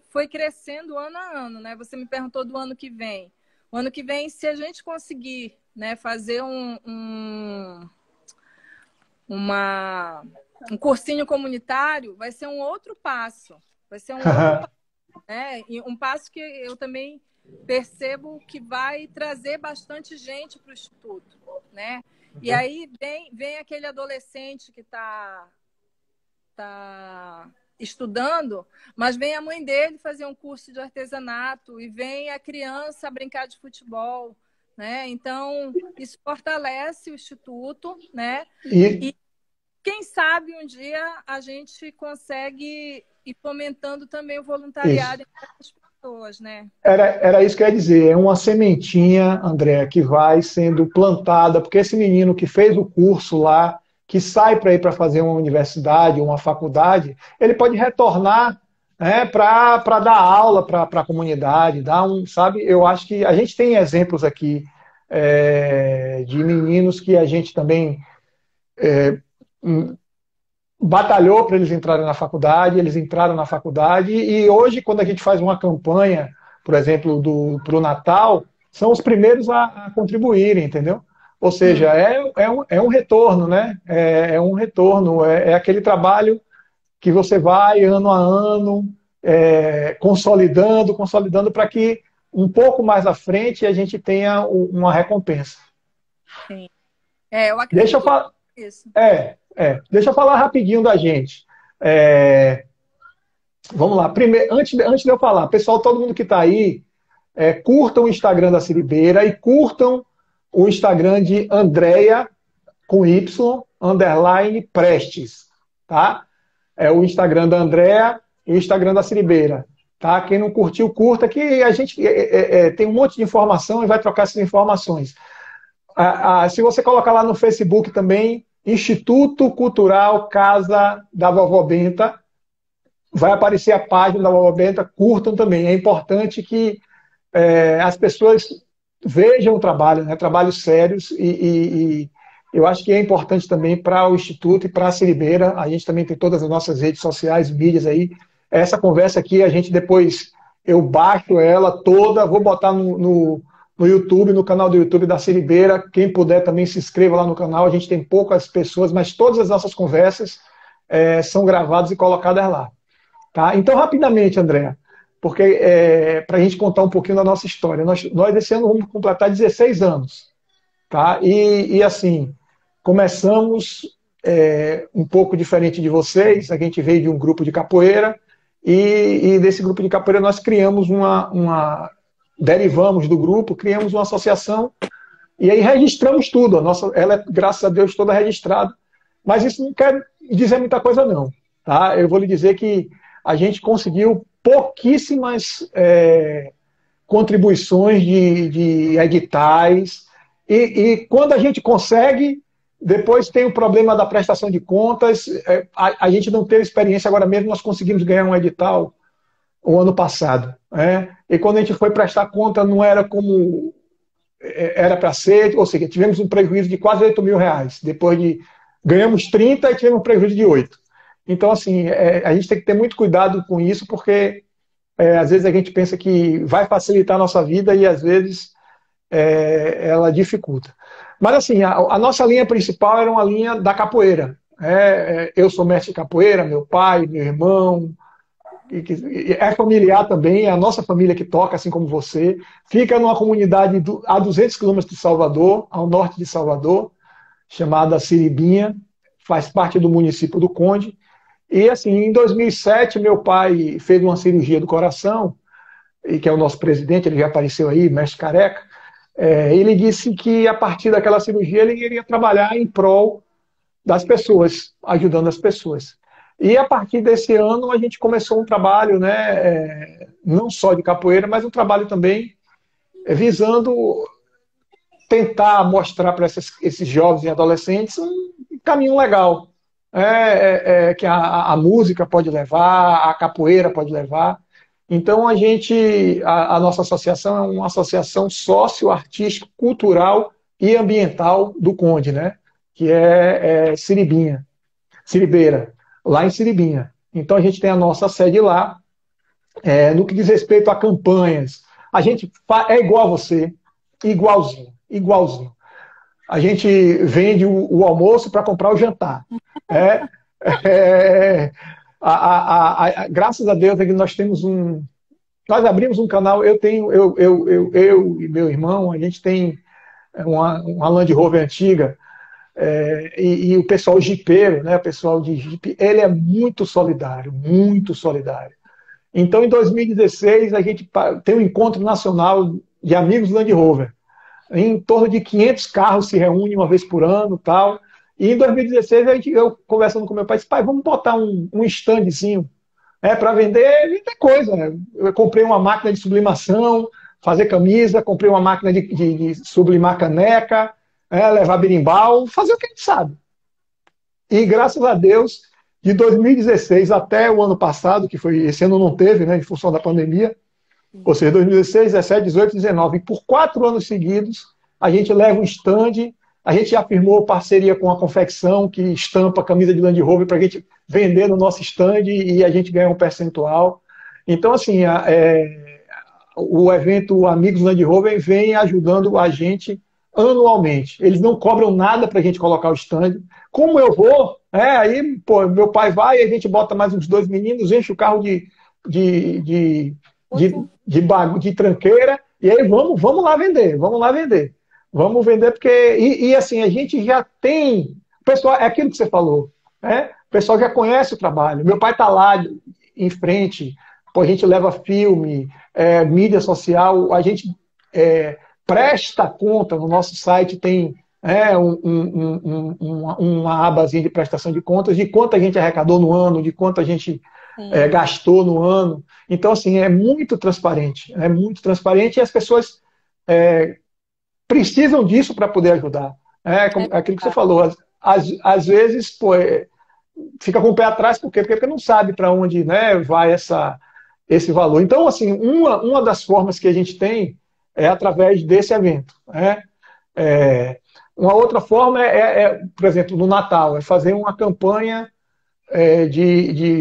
foi crescendo ano a ano, né? Você me perguntou do ano que vem. O ano que vem, se a gente conseguir, né, fazer um cursinho comunitário, vai ser um outro passo. Vai ser um outro passo, né? E um passo que eu também percebo que vai trazer bastante gente para o Instituto, né? E aí vem aquele adolescente que tá estudando, mas vem a mãe dele fazer um curso de artesanato e vem a criança brincar de futebol, né? Então, isso fortalece o Instituto, né? E E quem sabe um dia a gente consegue ir fomentando também o isso. voluntariado entre as pessoas, né? Era isso que eu ia dizer. É uma sementinha, André, que vai sendo plantada, porque esse menino que fez o curso lá, que sai para ir para fazer uma universidade, uma faculdade, ele pode retornar, né, para dar aula para a comunidade, sabe? Eu acho que a gente tem exemplos aqui de meninos que a gente também batalhou para eles entrarem na faculdade, eles entraram na faculdade, e hoje, quando a gente faz uma campanha, por exemplo, para o Natal, são os primeiros a contribuírem, entendeu? Ou seja, é um retorno, né? É um retorno, é aquele trabalho que você vai ano a ano, consolidando para que um pouco mais à frente a gente tenha uma recompensa. Sim. Eu Deixa eu acredito falar. nisso. Deixa eu falar rapidinho da gente. É, vamos lá. Primeiro, antes de eu falar, pessoal, todo mundo que está aí, curtam o Instagram da Siribeira e curtam o Instagram de Andrea, com Y, underline Prestes. Tá? É o Instagram da Andrea e o Instagram da Siribeira. Tá? Quem não curtiu, curta, que a gente tem um monte de informação e vai trocar essas informações. Se você colocar lá no Facebook também, Instituto Cultural Casa da Vovó Benta, vai aparecer a página da Vovó Benta, curtam também. É importante que as pessoas vejam o trabalho, né, trabalhos sérios, e eu acho que é importante também para o Instituto e para a Siribeira. A gente também tem todas as nossas redes sociais, mídias aí. Essa conversa aqui, a gente depois, eu baixo ela toda, vou botar no YouTube, no canal do YouTube da Siribeira. Quem puder também se inscreva lá no canal. A gente tem poucas pessoas, mas todas as nossas conversas são gravadas e colocadas lá. Tá? Então, rapidamente, André, porque para a gente contar um pouquinho da nossa história. Nós esse ano vamos completar 16 anos. Tá? E assim, começamos um pouco diferente de vocês. A gente veio de um grupo de capoeira, e desse grupo de capoeira nós criamos derivamos do grupo, criamos uma associação, e aí registramos tudo. Ela é, graças a Deus, toda registrada. Mas isso não quer dizer muita coisa, não. Tá? Eu vou lhe dizer que a gente conseguiu pouquíssimas contribuições de editais, e quando a gente consegue, depois tem o problema da prestação de contas. A gente não teve experiência. Agora mesmo nós conseguimos ganhar um edital o ano passado. E quando a gente foi prestar conta, não era como era para ser, ou seja, tivemos um prejuízo de quase R$ 8.000. Ganhamos 30 e tivemos um prejuízo de 8. Então, assim, a gente tem que ter muito cuidado com isso, porque às vezes a gente pensa que vai facilitar a nossa vida e às vezes ela dificulta. Mas assim, a nossa linha principal era uma linha da capoeira. Eu sou mestre de capoeira, meu pai, meu irmão, é familiar também, é a nossa família que toca, assim como você. Fica numa comunidade a 200 quilômetros de Salvador, ao norte de Salvador, chamada Siribinha, faz parte do município do Conde. E assim, em 2007, meu pai fez uma cirurgia do coração, e que é o nosso presidente, ele já apareceu aí, mestre Careca. Ele disse que a partir daquela cirurgia ele iria trabalhar em prol das pessoas, ajudando as pessoas. E a partir desse ano a gente começou um trabalho, né, não só de capoeira, mas um trabalho também visando tentar mostrar para esses jovens e adolescentes um caminho legal, que a música pode levar, a capoeira pode levar. Então a nossa associação é uma associação sócio-artística, cultural e ambiental do Conde, né? Que é Siribeira, lá em Siribinha. Então a gente tem a nossa sede lá. No que diz respeito a campanhas, a gente é igual a você, igualzinho, igualzinho. A gente vende o almoço para comprar o jantar. Graças a Deus nós temos nós abrimos um canal. Eu e meu irmão, a gente tem uma Land Rover antiga, e o pessoal jipeiro, né, o pessoal de jipe, ele é muito solidário, muito solidário. Então, em 2016, a gente tem um encontro nacional de amigos Land Rover. Em torno de 500 carros se reúnem uma vez por ano, tal. E em 2016, eu conversando com meu pai, disse: pai, vamos botar um standzinho para vender coisa. Né? Eu comprei uma máquina de sublimação, fazer camisa, comprei uma máquina de sublimar caneca, levar berimbau, fazer o que a gente sabe. E graças a Deus, de 2016 até o ano passado, que foi, esse ano não teve, né, em função da pandemia, ou seja, 2016, 17, 18, 19, e por 4 anos seguidos, a gente leva um stand, A gente já firmou parceria com a confecção que estampa a camisa de Land Rover para a gente vender no nosso stand e a gente ganhar um percentual. Então, assim, o evento Amigos Land Rover vem ajudando a gente anualmente. Eles não cobram nada para a gente colocar o stand. Como eu vou, aí pô, meu pai vai, a gente bota mais uns dois meninos, enche o carro de, de, de tranqueira, e aí vamos lá vender, vamos lá vender. Vamos vender porque. E assim, a gente já tem. O pessoal, é aquilo que você falou, né? O pessoal já conhece o trabalho. Meu pai está lá em frente, pô, a gente leva filme, mídia social, a gente presta conta no nosso site, tem uma abazinha de prestação de contas de quanto a gente arrecadou no ano, de quanto a gente gastou no ano. Então, assim, é muito transparente. É muito transparente e as pessoas precisam disso para poder ajudar. Aquilo que você falou. Às vezes, pô, fica com o pé atrás, por quê? Porque não sabe para onde, né, vai esse valor. Então, assim, uma das formas que a gente tem é através desse evento. Né? Uma outra forma por exemplo, no Natal, é fazer uma campanha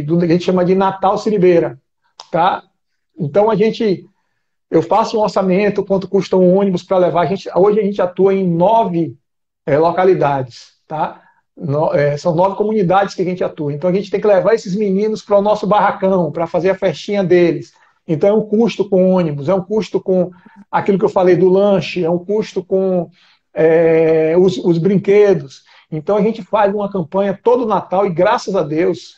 do que a gente chama de Natal Siribeira. Tá? Então, eu faço um orçamento, quanto custa um ônibus para levar. Hoje a gente atua em 9 localidades. Tá? São 9 comunidades que a gente atua. Então a gente tem que levar esses meninos para o nosso barracão, para fazer a festinha deles. Então é um custo com ônibus, é um custo com aquilo que eu falei do lanche, é um custo com os brinquedos. Então a gente faz uma campanha todo Natal e graças a Deus,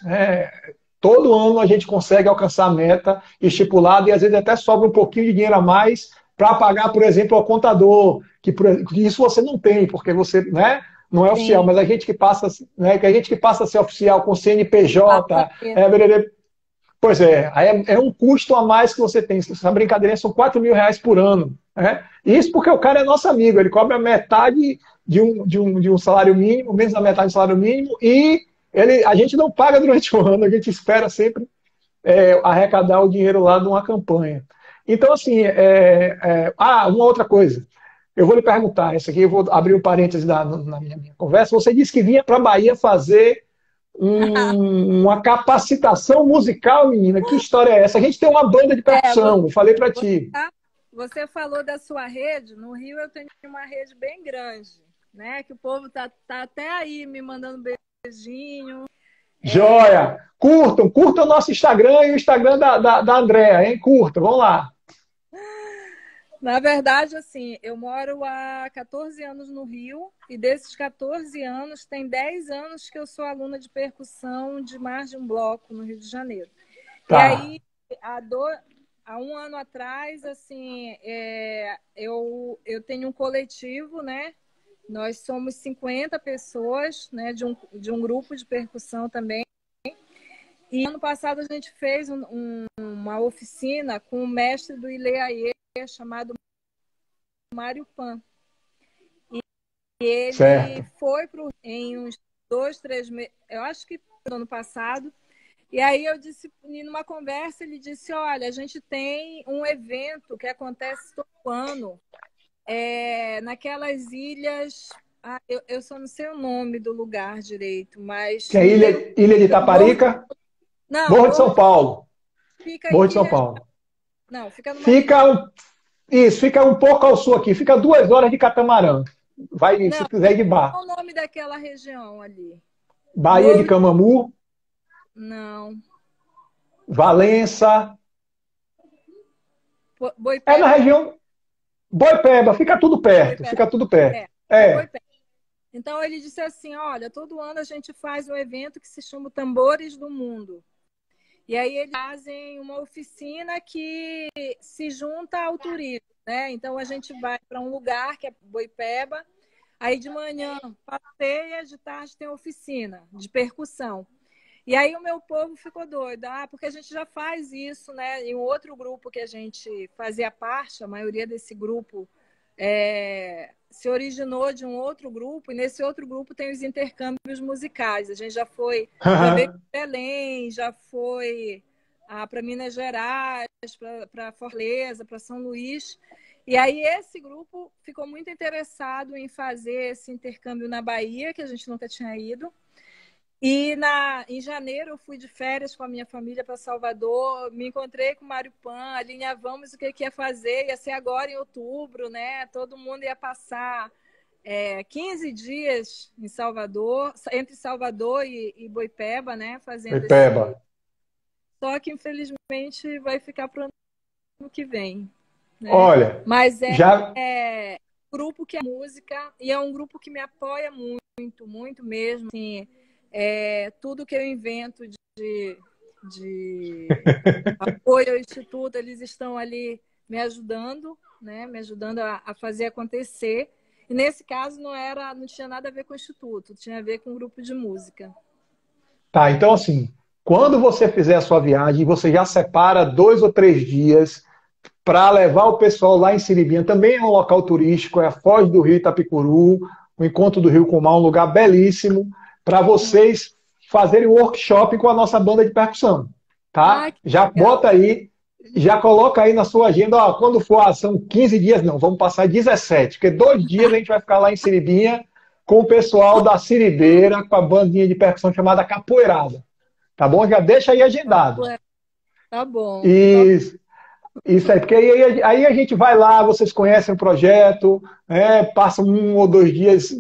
todo ano a gente consegue alcançar a meta estipulada e às vezes até sobra um pouquinho de dinheiro a mais para pagar, por exemplo, ao contador, que isso você não tem, porque você, né? Não é oficial, mas a gente que passa, né, que a gente que passa a ser oficial com CNPJ, pois é um custo a mais que você tem. Essa brincadeira são R$ 4.000 por ano. Né? Isso porque o cara é nosso amigo, ele cobra metade de um salário mínimo, menos da metade do salário mínimo, e a gente não paga durante o ano, a gente espera sempre arrecadar o dinheiro lá numa campanha. Então, assim, uma outra coisa. Eu vou lhe perguntar, isso aqui eu vou abrir um parênteses na minha conversa. Você disse que vinha para a Bahia fazer uma capacitação musical, menina. Que história é essa? A gente tem uma banda de percussão, eu falei para ti. Você falou da sua rede. No Rio eu tenho uma rede bem grande, né? Que o povo tá até aí me mandando beijinho. Joia! Curtam o nosso Instagram e o Instagram da Andréa, hein? Curtam, vamos lá. Na verdade, assim, eu moro há 14 anos no Rio e desses 14 anos, tem 10 anos que eu sou aluna de percussão de Margem Bloco, no Rio de Janeiro. Tá. E aí, há um ano atrás, assim, eu tenho um coletivo, né? Nós somos 50 pessoas, né, de um grupo de percussão também. E ano passado a gente fez uma oficina com o mestre do Ileaê, chamado Mário Pan. E ele foi em uns 2, 3 meses, eu acho que no ano passado. E aí eu disse, numa conversa, ele disse, olha, a gente tem um evento que acontece todo ano, naquelas ilhas, eu só não sei o nome do lugar direito, mas... Que é Ilha de Itaparica? Não, Morro de São Paulo. Morro de São Paulo. Não, fica numa... Fica um pouco ao sul aqui. Fica 2 horas de catamarã. Se quiser ir de barco. Qual o nome daquela região ali? Baía de Camamu. Não. Valença. Boipeba. Na região... Boipeba. Fica tudo perto. Fica tudo perto. Boipeba. Então ele disse assim, olha, todo ano a gente faz um evento que se chama Tambores do Mundo. E aí eles fazem uma oficina que se junta ao turismo, né? Então a gente vai para um lugar que é Boipeba, aí de manhã passeia, de tarde tem oficina de percussão. E aí o meu povo ficou doido, porque a gente já faz isso, né? Em outro grupo que a gente fazia parte, a maioria desse grupo se originou de um outro grupo, e nesse outro grupo tem os intercâmbios musicais. A gente já foi para Belém, já foi para Minas Gerais, para Fortaleza, para São Luís. E aí esse grupo ficou muito interessado em fazer esse intercâmbio na Bahia, que a gente nunca tinha ido. E em janeiro eu fui de férias com a minha família para Salvador, me encontrei com o Mário Pan, alinhavamos o que ia fazer, ia ser agora em outubro, né? Todo mundo ia passar 15 dias em Salvador, entre Salvador e Boipeba, né? Fazendo Peba. Só que infelizmente vai ficar para o ano que vem, né? Olha, Mas já é um grupo que é música e é um grupo que me apoia muito, muito mesmo. Assim, tudo que eu invento de apoio ao Instituto, eles estão ali me ajudando, né? Me ajudando a fazer acontecer. E nesse caso não tinha nada a ver com o Instituto, tinha a ver com o grupo de música. tá. Então, assim, quando você fizer a sua viagem, você já separa 2 ou 3 dias para levar o pessoal lá em Siribinha. Também é um local turístico, é a Foz do Rio Itapicuru, o Encontro do Rio com o Mar, um lugar belíssimo para vocês fazerem um workshop com a nossa banda de percussão, tá? Que Já legal. bota aí, já coloca aí na sua agenda, ó, quando for a ação 15 dias, não, vamos passar 17, porque 2 dias a gente vai ficar lá em Siribinha com o pessoal da Siribeira, com a bandinha de percussão chamada Capoeirada, tá bom? Já deixa aí agendado. Tá bom. Isso. Isso aí, porque aí a gente vai lá, vocês conhecem o projeto, passam 1 ou 2 dias,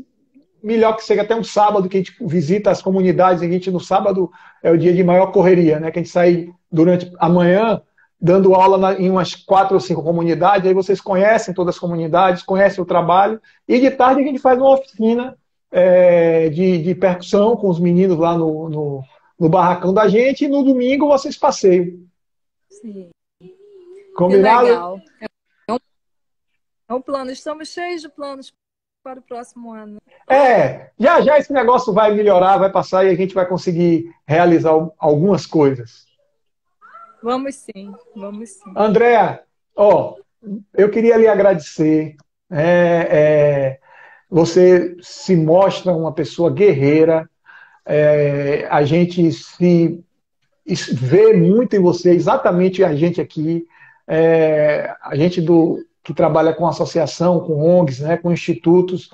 melhor que seja até um sábado que a gente visita as comunidades, a gente no sábado é o dia de maior correria, né? Que a gente sai durante a manhã dando aula em umas 4 ou 5 comunidades, aí vocês conhecem todas as comunidades, conhecem o trabalho, e de tarde a gente faz uma oficina de percussão com os meninos lá no barracão da gente, e no domingo vocês passeiam. Sim. Que Combinado? legal. É um plano. Estamos cheios de planos para o próximo ano. Já já esse negócio vai melhorar, vai passar e a gente vai conseguir realizar algumas coisas. Vamos sim, vamos sim. Andréa, ó, eu queria lhe agradecer. Você se mostra uma pessoa guerreira. A gente se vê muito em você, exatamente a gente aqui, a gente que trabalha com associação, com ONGs, né, com institutos,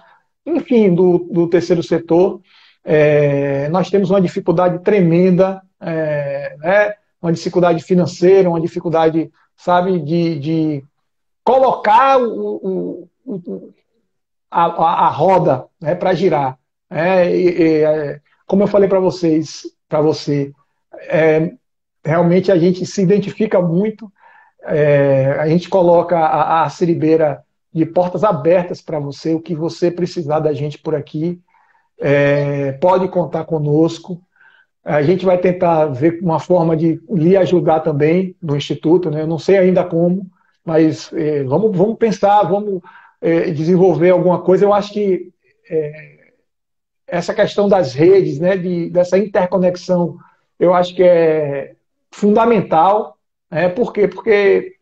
enfim, do terceiro setor, nós temos uma dificuldade tremenda, né, uma dificuldade financeira, uma dificuldade, sabe, de colocar a roda, né, para girar. Como eu falei para vocês, para você, realmente a gente se identifica muito, a gente coloca a Siribeira de portas abertas para você, o que você precisar da gente por aqui, pode contar conosco. A gente vai tentar ver uma forma de lhe ajudar também no Instituto, né? Eu não sei ainda como, mas vamos pensar, vamos desenvolver alguma coisa. Eu acho que essa questão das redes, né, dessa interconexão, eu acho que é fundamental. Por quê? Porque,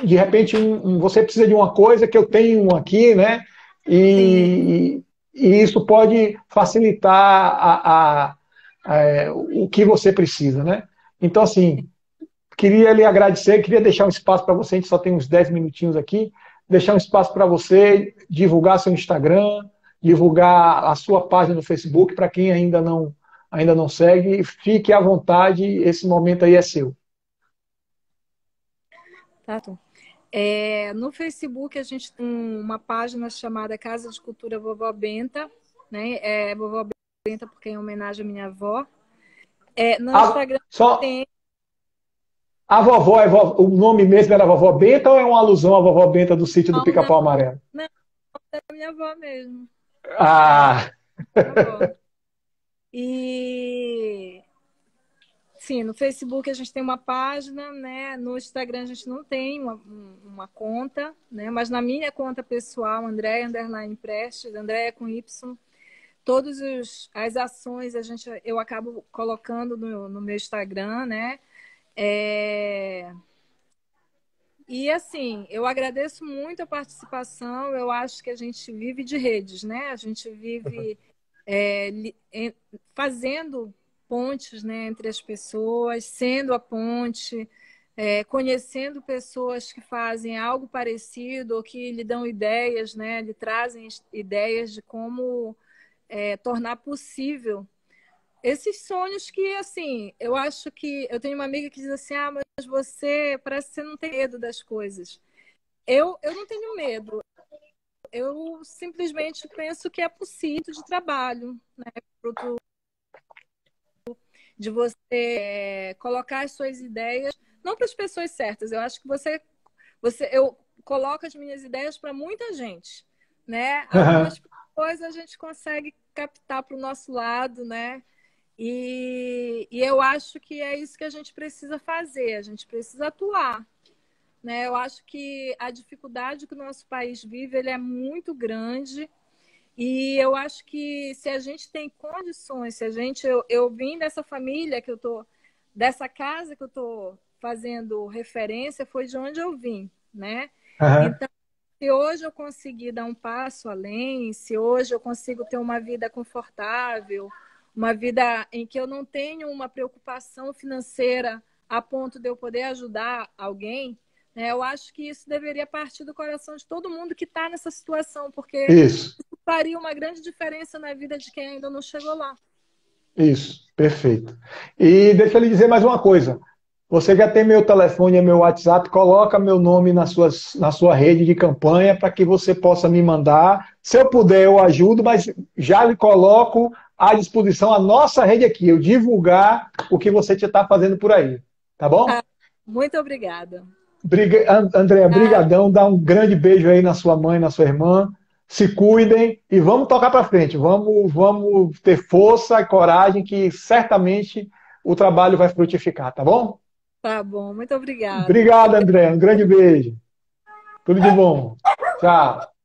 de repente, você precisa de uma coisa que eu tenho aqui, né? E isso pode facilitar o que você precisa, né? Então, assim, queria lhe agradecer, queria deixar um espaço para você, a gente só tem uns 10 minutinhos aqui, deixar um espaço para você divulgar seu Instagram, divulgar a sua página no Facebook, para quem ainda não segue, fique à vontade, esse momento aí é seu. Tá, Tom. No Facebook a gente tem uma página chamada Casa de Cultura Vovó Benta, né? Vovó Benta porque é em homenagem à minha avó. No Instagram tem. A vovó, o nome mesmo era Vovó Benta ou é uma alusão à Vovó Benta do sítio do Pica-Pau Amarelo? Não, é a minha avó mesmo. Ah! E sim, no Facebook a gente tem uma página, né? No Instagram a gente não tem uma conta, né? Mas na minha conta pessoal, Andréia_Prestes, Andréia com Y, todas as ações eu acabo colocando no meu Instagram, né? E assim, eu agradeço muito a participação. Eu acho que a gente vive de redes, né? A gente vive fazendo pontes, né, entre as pessoas, sendo a ponte, conhecendo pessoas que fazem algo parecido ou que lhe dão ideias, né? Lhe trazem ideias de como tornar possível esses sonhos que, assim, eu acho que... Eu tenho uma amiga que diz assim, ah, mas você parece que você não tem medo das coisas. Eu não tenho medo. Eu simplesmente penso que é possível de trabalho, né? Fruto de você colocar as suas ideias, não para as pessoas certas. Eu acho que eu coloco as minhas ideias para muita gente, né? Algumas coisas a gente consegue captar para o nosso lado, né? E eu acho que é isso que a gente precisa fazer, a gente precisa atuar, né? Eu acho que a dificuldade que o nosso país vive, ele é muito grande e eu acho que se a gente tem condições, se a gente... Eu vim dessa família que eu tô, dessa casa que eu tô fazendo referência, foi de onde eu vim, né? Aham. Então, se hoje eu conseguir dar um passo além, se hoje eu consigo ter uma vida confortável, uma vida em que eu não tenho uma preocupação financeira a ponto de eu poder ajudar alguém, né, eu acho que isso deveria partir do coração de todo mundo que está nessa situação, porque Isso, isso faria uma grande diferença na vida de quem ainda não chegou lá. isso, perfeito. E deixa eu lhe dizer mais uma coisa. Você já tem meu telefone e meu WhatsApp, coloca meu nome na sua rede de campanha para que você possa me mandar. Se eu puder, eu ajudo, mas já lhe coloco à disposição a nossa rede aqui, eu divulgar o que você está fazendo por aí. Tá bom? Ah, muito obrigada. Andréa, Ah, brigadão, dá um grande beijo aí na sua mãe, na sua irmã. Se cuidem e vamos tocar para frente. Vamos ter força e coragem que certamente o trabalho vai frutificar, tá bom? tá bom, muito obrigada. Obrigado, André. Um grande beijo. Tudo de bom. Tchau.